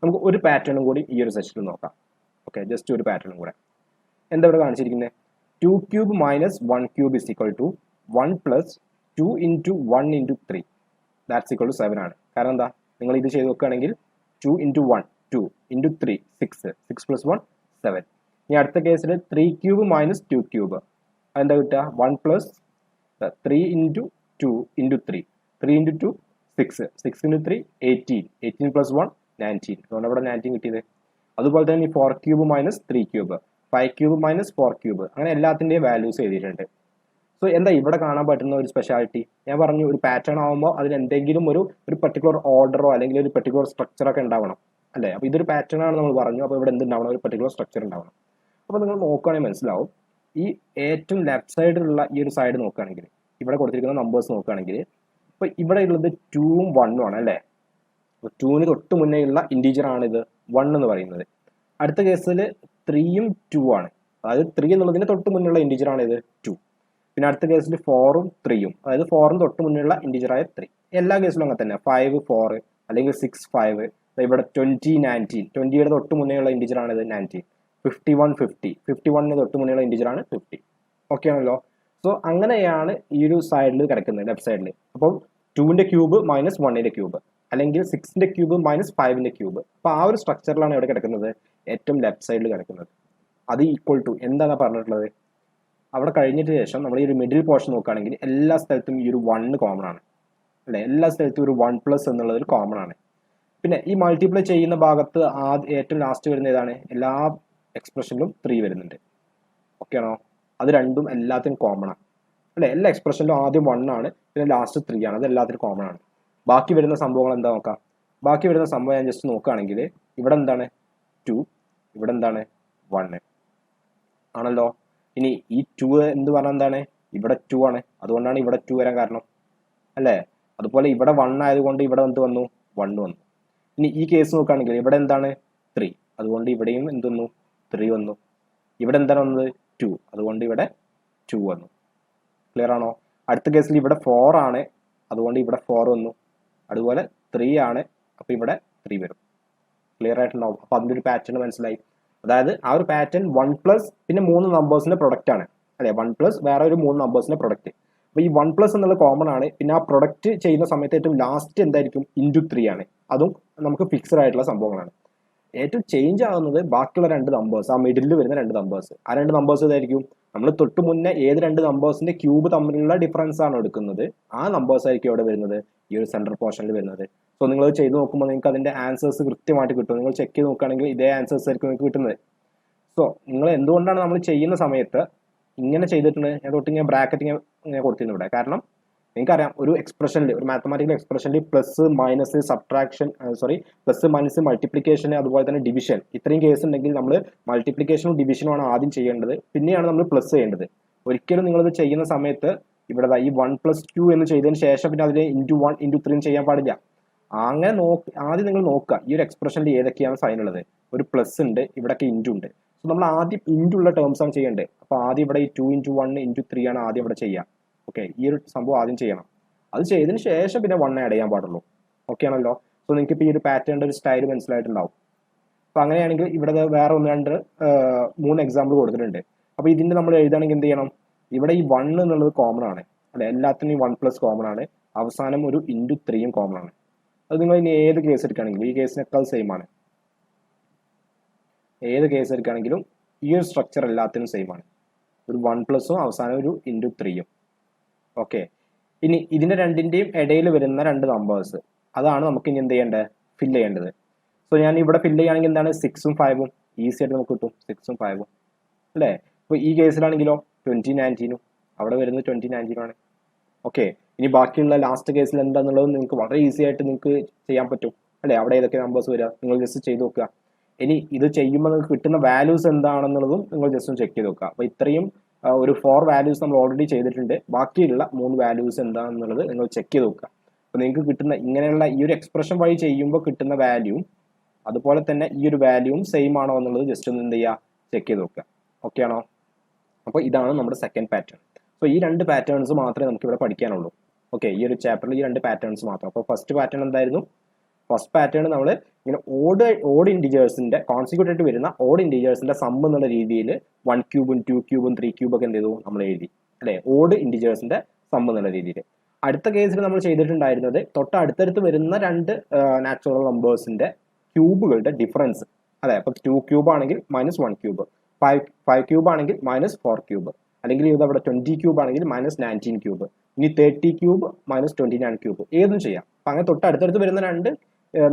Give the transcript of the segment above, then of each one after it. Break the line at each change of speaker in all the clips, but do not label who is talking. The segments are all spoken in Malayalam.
നമുക്ക് ഒരു പാറ്റേണും കൂടി ഈ ഒരു സെഷനിൽ നോക്കാം. ഓക്കെ, ജസ്റ്റ് ഒരു പാറ്റേണും കൂടെ. എന്താ ഇവിടെ കാണിച്ചിരിക്കുന്നത്? 2 cube minus 1 cube is equal to 1 plus 2 into 1 into 3 that's equal to 7 ആണ്. കാരണം എന്താ, നിങ്ങൾ ഇത് ചെയ്ത് നോക്കുകയാണെങ്കിൽ 2 into 1 2 into 3 6 6 plus 1 7. ഇനി അടുത്ത കേസിൽ 3 cube minus 2 cube അതെന്താ കിട്ടുക? 1 plus 3 into 2 into 3 3 into 2 6 6 into 3 18 18 plus 1 19. അതുകൊണ്ട് അവിടെ 19 കിട്ടിയത്. അതുപോലെ തന്നെ ഈ 4 cube minus 3 cube 5 cube minus 4 cube അങ്ങനെ എല്ലാത്തിൻ്റെയും വാല്യൂസ് എഴുതിയിട്ടുണ്ട്. സോ എന്താ ഇവിടെ കാണാൻ പറ്റുന്ന ഒരു സ്പെഷ്യാലിറ്റി? ഞാൻ പറഞ്ഞു, ഒരു പാറ്റേൺ ആകുമ്പോൾ അതിന് എന്തെങ്കിലും ഒരു പെർട്ടിക്കുലർ ഓർഡറോ അല്ലെങ്കിൽ ഒരു പെർട്ടിക്കുലർ സ്ട്രക്ചറൊക്കെ ഉണ്ടാവണം അല്ലേ? അപ്പോൾ ഇതൊരു പാറ്റേൺ ആണ് നമ്മൾ പറഞ്ഞു. അപ്പോൾ ഇവിടെ എന്തുണ്ടാവണം? ഒരു പെർട്ടിക്കുലർ സ്ട്രക്ചർ ഉണ്ടാവണം. അപ്പോൾ നിങ്ങൾ നോക്കുകയാണെങ്കിൽ മനസ്സിലാവും, ഈ ഏറ്റവും ലെഫ്റ്റ് സൈഡിലുള്ള ഈ ഒരു സൈഡ് നോക്കുകയാണെങ്കിൽ ഇവിടെ കൊടുത്തിരിക്കുന്ന നമ്പേഴ്സ് നോക്കുകയാണെങ്കിൽ ഇപ്പോൾ ഇവിടെ ഉള്ളത് 2ഉം 1ഉം ആണ് അല്ലേ? അപ്പോൾ 2ന് തൊട്ട് മുന്നേ ഉള്ള ഇൻറ്റീജർ ആണിത് 1 എന്ന് പറയുന്നത്. അടുത്ത കേസിൽ 3ഉം 2 ആണ്, അതായത് 3 എന്നുള്ളതിന് തൊട്ട് മുന്നുള്ള ഇൻറ്റീജർ ആണ് ഇത് 2. പിന്നെ അടുത്ത കേസിൽ 4ഉം 3ഉം, അതായത് 4ന് തൊട്ട് മുന്നുള്ള ഇൻറ്റീജറായ 3. എല്ലാ കേസിലും അങ്ങനെ തന്നെ 5 4 അല്ലെങ്കിൽ 6 5. ഇവിടെ 20 19 20യുടെ തൊട്ട് മുന്നേയുള്ള ഇൻറ്റീജർ ആണ് ഇത് 19. 51 50 51ന് തൊട്ട് മുന്നേയുള്ള ഇൻറ്റീജർ ആണ് 50. ഓക്കെ ആണല്ലോ? സോ അങ്ങനെയാണ് ഈ ഒരു സൈഡിൽ കിടക്കുന്നത്, ലെഫ്റ്റ് സൈഡിൽ. അപ്പം 2ന്റെ ക്യൂബ് മൈനസ് 1ന്റെ ക്യൂബ് അല്ലെങ്കിൽ 6ന്റെ ക്യൂബ് മൈനസ് 5ന്റെ ക്യൂബ്. അപ്പോൾ ആ ഒരു സ്ട്രക്ചറിലാണ് ഇവിടെ കിടക്കുന്നത്, ഏറ്റവും ലെഫ്റ്റ് സൈഡിൽ കിടക്കുന്നത്. അത് ഈക്വൽ ടു എന്താണ് പറഞ്ഞിട്ടുള്ളത്? അവിടെ കഴിഞ്ഞിട്ട് ശേഷം നമ്മൾ ഈ ഒരു മിഡിൽ പോർഷൻ നോക്കുകയാണെങ്കിൽ എല്ലാ സ്ഥലത്തും ഈ ഒരു 1 കോമൺ ആണ് അല്ലേ? എല്ലാ സ്ഥലത്തും ഒരു 1 പ്ലസ് എന്നുള്ളത് കോമൺ ആണ്. പിന്നെ ഈ മൾട്ടിപ്ലൈ ചെയ്യുന്ന ഭാഗത്ത് ഏറ്റവും ലാസ്റ്റ് വരുന്ന ഏതാണ്? എല്ലാ എക്സ്പ്രഷനിലും 3 വരുന്നുണ്ട്. ഓക്കെ ആണോ? അത് രണ്ടും എല്ലാത്തിനും കോമൺ ആണ് അല്ലേ? എല്ലാ എക്സ്പ്രഷനിലും ആദ്യം 1 ആണ്, പിന്നെ ലാസ്റ്റ് 3 ആണ്. അത് എല്ലാത്തിനും കോമൺ ആണ്. ബാക്കി വരുന്ന സംഭവങ്ങൾ എന്താ നോക്കാം. ബാക്കി വരുന്ന സംഭവം ഞാൻ ജസ്റ്റ് നോക്കുകയാണെങ്കിൽ ഇവിടെ എന്താണ്? 2, ഇവിടെ എന്താണ്? 1 ആണല്ലോ. ഇനി ഈ 2 എന്ത് പറഞ്ഞാൽ എന്താണ്? ഇവിടെ 2 ആണ്, അതുകൊണ്ടാണ് ഇവിടെ 2 വരാൻ കാരണം അല്ലേ? അതുപോലെ ഇവിടെ 1 ആയതുകൊണ്ട് ഇവിടെ എന്ത് വന്നു? 1 വന്നു. ഇനി ഈ കേസ് നോക്കുകയാണെങ്കിൽ ഇവിടെ എന്താണ്? 3, അതുകൊണ്ട് ഇവിടെയും എന്ത് വന്നു? 3 വന്നു. ഇവിടെ എന്താണ് വന്നത്? 2, അതുകൊണ്ട് ഇവിടെ 2 വന്നു. ക്ലിയർ ആണോ? അടുത്ത കേസിൽ ഇവിടെ 4 ആണ്, അതുകൊണ്ട് ഇവിടെ 4 വന്നു. അതുപോലെ 3 ആണ്, അപ്പോൾ ഇവിടെ 3 വരും. ക്ലിയർ ആയിട്ടുണ്ടാവും. അപ്പോൾ അതിൻ്റെ ഒരു പാറ്റേൺ മനസ്സിലായി. അതായത് ആ ഒരു പാറ്റേൺ 1 പ്ലസ് പിന്നെ 3 നമ്പേഴ്സിന്റെ പ്രൊഡക്റ്റ് ആണ് അല്ലേ? 1 പ്ലസ് വേറെ ഒരു 3 നമ്പേഴ്സിന്റെ പ്രൊഡക്റ്റ്. അപ്പോൾ ഈ 1 പ്ലസ് എന്നുള്ളത് കോമൺ ആണ്. പിന്നെ ആ പ്രൊഡക്റ്റ് ചെയ്യുന്ന സമയത്ത് ഏറ്റവും ലാസ്റ്റ് എന്തായിരിക്കും? ഇൻറ്റു 3 ആണ്. അതും നമുക്ക് ഫിക്സഡ് ആയിട്ടുള്ള സംഭവങ്ങളാണ്. ഏറ്റവും ചേഞ്ച് ആവുന്നത് ബാക്കിയുള്ള 2 നമ്പേഴ്സ്, ആ മിഡിലിൽ വരുന്ന 2 നമ്പേഴ്സ്. ആ 2 നമ്പേഴ്സ് ഇതായിരിക്കും. നമ്മൾ തൊട്ട് മുന്നേ ഏത് 2 നമ്പേഴ്സിന്റെ ക്യൂബ് തമ്മിലുള്ള ഡിഫറൻസ് ആണ് എടുക്കുന്നത്, ആ നമ്പേഴ്സ് ആയിരിക്കും ഇവിടെ വരുന്നത്, ഈ ഒരു സെൻട്രൽ പോർഷനിൽ വരുന്നത്. സോ നിങ്ങൾ ചെയ്ത് നോക്കുമ്പോൾ നിങ്ങൾക്ക് അതിന്റെ ആൻസേഴ്സ് കൃത്യമായിട്ട് കിട്ടും. നിങ്ങൾ ചെക്ക് ചെയ്ത് നോക്കുകയാണെങ്കിൽ ഇതേ ആൻസേഴ്സ് ആയിരിക്കും നിങ്ങൾക്ക് കിട്ടുന്നത്. സോ നിങ്ങൾ എന്തുകൊണ്ടാണ് നമ്മൾ ചെയ്യുന്ന സമയത്ത് ഇങ്ങനെ ചെയ്തിട്ടുണ്ട്? ഞാൻ തൊട്ട് ബ്രാക്കറ്റ് ഇങ്ങനെ കൊടുത്തിരുന്നു ഇവിടെ. കാരണം നിങ്ങൾക്കറിയാം, ഒരു എക്സ്പ്രഷനിൽ, ഒരു മാത്തമാറ്റിക്കൽ എക്സ്പ്രഷനിൽ plus minus subtraction plus minus multiplication അതുപോലെ തന്നെ ഡിവിഷൻ, ഇത്രയും കേസ് ഉണ്ടെങ്കിൽ നമ്മൾ മൾട്ടിപ്ലിക്കേഷനും ഡിവിഷനും ആണ് ആദ്യം ചെയ്യേണ്ടത്, പിന്നെയാണ് നമ്മൾ പ്ലസ് ചെയ്യേണ്ടത്. ഒരിക്കലും നിങ്ങളിത് ചെയ്യുന്ന സമയത്ത് ഇവിടെ ഈ 1 + 2 എന്ന് ചെയ്തതിന് ശേഷം പിന്നെ അതിന് ഇൻറ്റു 1 ഇൻറ്റു 3 ചെയ്യാൻ പാടില്ല. അങ്ങനെ ആദ്യം നിങ്ങൾ നോക്കുക ഈ ഒരു എക്സ്പ്രഷനിൽ ഏതൊക്കെയാണ് സൈൻ ഉള്ളത്. ഒരു പ്ലസ് ഉണ്ട്, ഇവിടെയൊക്കെ ഇൻറ്റു ഉണ്ട്. സോ നമ്മൾ ആദ്യം ഇൻറ്റു ഉള്ള ടേംസ് ആണ് ചെയ്യേണ്ടത്. അപ്പോൾ ആദ്യം ഇവിടെ ഈ 2 × 1 × 3 ആണ് ആദ്യം ഇവിടെ ചെയ്യുക. ഓക്കെ, ഈ ഒരു സംഭവം ആദ്യം ചെയ്യണം. അത് ചെയ്തതിന് ശേഷം പിന്നെ 1 ആഡ് ചെയ്യാൻ പാടുള്ളൂ. ഓക്കെ ആണല്ലോ? സോ നിങ്ങൾക്ക് ഇപ്പോൾ ഈ ഒരു പാറ്റേണിൻ്റെ ഒരു സ്റ്റൈൽ മനസ്സിലായിട്ടുണ്ടാവും. അപ്പോൾ അങ്ങനെയാണെങ്കിൽ ഇവിടെ വേറെ 3 എക്സാമ്പിൾ കൊടുത്തിട്ടുണ്ട്. അപ്പോൾ ഇതിൻ്റെ നമ്മൾ എഴുതുകയാണെങ്കിൽ എന്ത് ചെയ്യണം? ഇവിടെ ഈ 1 എന്നുള്ളത് കോമൺ ആണ് അല്ലെ? എല്ലാത്തിനും ഈ 1 പ്ലസ് കോമൺ ആണ്. അവസാനം ഒരു ഇൻറ്റു 3യും കോമൺ ആണ്. അത് നിങ്ങൾ ഇനി ഏത് കേസ് എടുക്കുകയാണെങ്കിലും ഈ കേസിനേക്കാൾ സെയിം ആണ്. ഏത് കേസ് എടുക്കുകയാണെങ്കിലും ഈ ഒരു സ്ട്രക്ചർ എല്ലാത്തിനും സെയിം ആണ്. ഒരു 1 പ്ലസും അവസാനം ഒരു ഇൻറ്റു 3യും. ഓക്കെ, ഇനി ഇതിൻ്റെ രണ്ടിൻ്റെയും ഇടയിൽ വരുന്ന 2 നമ്പേഴ്സ്, അതാണ് നമുക്ക് ഇനി എന്ത് ചെയ്യേണ്ടത്? ഫില്ല് ചെയ്യേണ്ടത്. സോ ഞാൻ ഇവിടെ ഫില്ല് ചെയ്യുകയാണെങ്കിൽ എന്താണ്? 6ഉം 5ഉം ഈസി ആയിട്ട് നമുക്ക് കിട്ടും. 6ഉം 5ഉം അല്ലേ? അപ്പോൾ ഈ കേസിലാണെങ്കിലോ 20 19ഉം അവിടെ വരുന്നത് 20 19 ആണ്. ഓക്കെ, ഇനി ബാക്കിയുള്ള ലാസ്റ്റ് കേസിൽ എന്താണെന്നുള്ളത് നിങ്ങൾക്ക് വളരെ ഈസി ആയിട്ട് നിങ്ങൾക്ക് ചെയ്യാൻ പറ്റും അല്ലേ? അവിടെ ഏതൊക്കെ നമ്പേഴ്സ് വരിക നിങ്ങൾ ജസ്റ്റ് ചെയ്ത് നോക്കുക. ഇനി ഇത് ചെയ്യുമ്പോൾ നിങ്ങൾക്ക് കിട്ടുന്ന വാല്യൂസ് എന്താണെന്നുള്ളതും നിങ്ങൾ ജസ്റ്റ് ഒന്ന് ചെക്ക് ചെയ്ത് നോക്കുക. അപ്പോൾ ഇത്രയും ഒരു 4 വാല്യൂസ് നമ്മൾ ഓൾറെഡി ചെയ്തിട്ടുണ്ട്. ബാക്കിയുള്ള 3 വാല്യൂസ് എന്താണെന്നുള്ളത് നിങ്ങൾ ചെക്ക് ചെയ്ത് നോക്കുക. അപ്പോൾ നിങ്ങൾക്ക് കിട്ടുന്ന ഇങ്ങനെയുള്ള ഈ ഒരു എക്സ്പ്രഷൻ വഴി ചെയ്യുമ്പോൾ കിട്ടുന്ന വാല്യൂവും അതുപോലെ തന്നെ ഈ ഒരു വാല്യൂവും സെയിം ആണോ എന്നുള്ളത് ജസ്റ്റ് ഒന്ന് എന്ത് ചെയ്യുക? ചെക്ക് ചെയ്ത് നോക്കുക. ഓക്കെ ആണോ? അപ്പോൾ ഇതാണ് നമ്മുടെ സെക്കൻഡ് പാറ്റേൺ. സോ ഈ 2 പാറ്റേൺസ് മാത്രമേ നമുക്ക് ഇവിടെ പഠിക്കാനുള്ളൂ. ഓക്കെ, ഈ ഒരു ചാപ്റ്ററിൽ ഈ 2 പാറ്റേൺസ് മാത്രം. അപ്പോൾ ഫസ്റ്റ് പാറ്റേൺ എന്തായിരുന്നു? ഫസ്റ്റ് പാറ്റേൺ നമ്മൾ ഇങ്ങനെ ഓഡ് ഇൻറ്റിജേഴ്സിന്റെ കോൺസിക്യൂട്ടീവ് ആയിട്ട് വരുന്ന ഓഡ് ഇൻറ്റിജേഴ്സിന്റെ സം എന്നുള്ള രീതിയിൽ 1 ക്യൂബും 2 ക്യൂബും 3 ക്യൂബൊക്കെ എന്ത് ചെയ്തു നമ്മൾ എഴുതി അല്ലെ, ഓഡ് ഇൻറ്റിജേഴ്സിന്റെ സം എന്നുള്ള രീതിയിൽ. അടുത്ത കേസിൽ നമ്മൾ ചെയ്തിട്ടുണ്ടായിരുന്നത് തൊട്ട് അടുത്തടുത്ത് വരുന്ന രണ്ട് നാച്ചുറൽ നമ്പേഴ്സിന്റെ ക്യൂബുകളുടെ ഡിഫറൻസ്. അതെ, അപ്പൊ 2 ക്യൂബ് ആണെങ്കിൽ -1 ക്യൂബ്, 5 ക്യൂബ് ആണെങ്കിൽ -4 ക്യൂബ്, അല്ലെങ്കിൽ ഇത് അവിടെ 20 ക്യൂബ് ആണെങ്കിൽ -19 ക്യൂബ്, ഇനി 30 ക്യൂബ് -29 ക്യൂബ്, ഏതും ചെയ്യാം. അപ്പൊ അങ്ങനെ തൊട്ട് അടുത്തടുത്ത് വരുന്ന രണ്ട്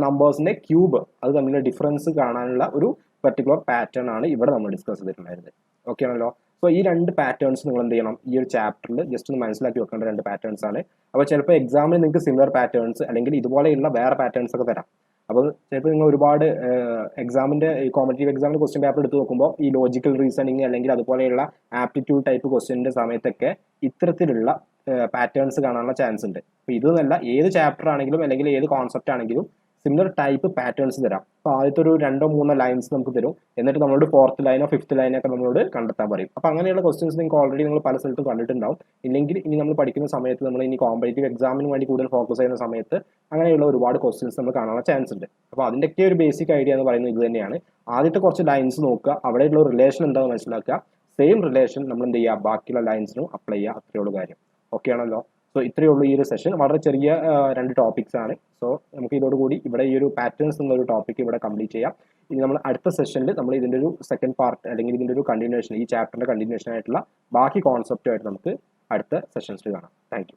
നമ്പേഴ്സിന്റെ ക്യൂബ് അത് തമ്മിലുള്ള ഡിഫറൻസ് കാണാനുള്ള ഒരു പെർട്ടിക്കുലർ പാറ്റേൺ ആണ് ഇവിടെ നമ്മൾ ഡിസ്കസ് ചെയ്തിട്ടുണ്ടായിരുന്നത്. ഓക്കെ ആണല്ലോ. സോ ഈ രണ്ട് പാറ്റേൺസ് നിങ്ങൾ എന്ത് ചെയ്യണം, ഈ ഒരു ചാപ്റ്ററിൽ ജസ്റ്റ് ഒന്ന് മനസ്സിലാക്കി വെക്കേണ്ട രണ്ട് പാറ്റേൺസ് ആണ്. അപ്പോൾ ചിലപ്പോൾ എക്സാമിന് നിങ്ങൾക്ക് സിമിലർ പാറ്റേൺസ് അല്ലെങ്കിൽ ഇതുപോലെയുള്ള വേറെ പാറ്റേൺസ് ഒക്കെ തരാം. അപ്പോൾ ചിലപ്പോൾ നിങ്ങൾ ഒരുപാട് എക്സാമിന്റെ ഈ കോമ്പറ്റീവ് എക്സാമിന്റെ ക്വസ്റ്റ്യൻ പേപ്പർ എടുത്ത് നോക്കുമ്പോൾ ഈ ലോജിക്കൽ റീസണിങ് അല്ലെങ്കിൽ അതുപോലെയുള്ള ആപ്റ്റിറ്റ്യൂഡ് ടൈപ്പ് ക്വസ്റ്റ്യൻ്റെ സമയത്തൊക്കെ ഇത്തരത്തിലുള്ള പാറ്റേൺസ് കാണാനുള്ള ചാൻസ് ഉണ്ട്. അപ്പോൾ ഇതൊന്നല്ല, ഏത് ചാപ്റ്റർ ആണെങ്കിലും അല്ലെങ്കിൽ ഏത് കോൺസെപ്റ്റ് ആണെങ്കിലും സിമിലർ ടൈപ്പ് പാറ്റേൺസ് തരാം. അപ്പോൾ ആദ്യത്തെ ഒരു 2-3 ലൈൻസ് നമുക്ക് തരും, എന്നിട്ട് നമ്മളോട് 4th ലൈനോ 5th ലൈനോ ഒക്കെ നമ്മളോട് കണ്ടെത്താൻ പറയും. അപ്പോൾ അങ്ങനെയുള്ള ക്വസ്റ്റ്യൻസ് നിങ്ങൾക്ക് ഓൾറെഡി നിങ്ങൾ പല സ്ഥലത്തും കണ്ടിട്ടുണ്ടാവും. ഇല്ലെങ്കിൽ ഇനി നമ്മൾ പഠിക്കുന്ന സമയത്ത് നമ്മൾ ഇനി കോമ്പറ്റീവ് എക്സാമിന് വേണ്ടി കൂടുതൽ ഫോക്കസ് ചെയ്യുന്ന സമയത്ത് അങ്ങനെയുള്ള ഒരുപാട് ക്വസ്റ്റ്യൻസ് നമ്മൾ കാണാനുള്ള ചാൻസ് ഉണ്ട്. അപ്പോൾ അതിൻ്റെയൊക്കെ ഒരു ബേസിക് ഐഡിയ എന്ന് പറയുന്നത് ഇത് തന്നെയാണ്. ആദ്യത്തെ കുറച്ച് ലൈൻസ് നോക്കുക, അവിടെയുള്ള റിലേഷൻ എന്താണെന്ന് മനസ്സിലാക്കുക, സെയിം റിലേഷൻ നമ്മൾ എന്ത് ചെയ്യുക ബാക്കിയുള്ള ലൈൻസിനും അപ്ലൈ ചെയ്യുക, അത്രയേ ഉള്ളൂ കാര്യം. ഓക്കെ ആണല്ലോ. സോ ഇത്രയേ ഉള്ളൂ ഈ ഒരു സെഷൻ. വളരെ ചെറിയ 2 ടോപ്പിക്സ് ആണ്. സോ നമുക്ക് ഇതോടുകൂടി ഇവിടെ ഈ ഒരു പാറ്റേൺസ് എന്നൊരു ടോപ്പിക് ഇവിടെ കംപ്ലീറ്റ് ചെയ്യാം. ഇനി നമ്മൾ അടുത്ത സെഷനിൽ നമ്മൾ ഇതിൻ്റെ ഒരു സെക്കൻഡ് പാർട്ട് അല്ലെങ്കിൽ ഇതിൻ്റെ ഒരു കണ്ടിന്യൂഷൻ, ഈ ചാപ്റ്ററിൻ്റെ കണ്ടിന്യൂഷൻ ആയിട്ടുള്ള ബാക്കി കോൺസെപ്റ്റുമായിട്ട് നമുക്ക് അടുത്ത സെഷൻസിൽ കാണാം. Thank you.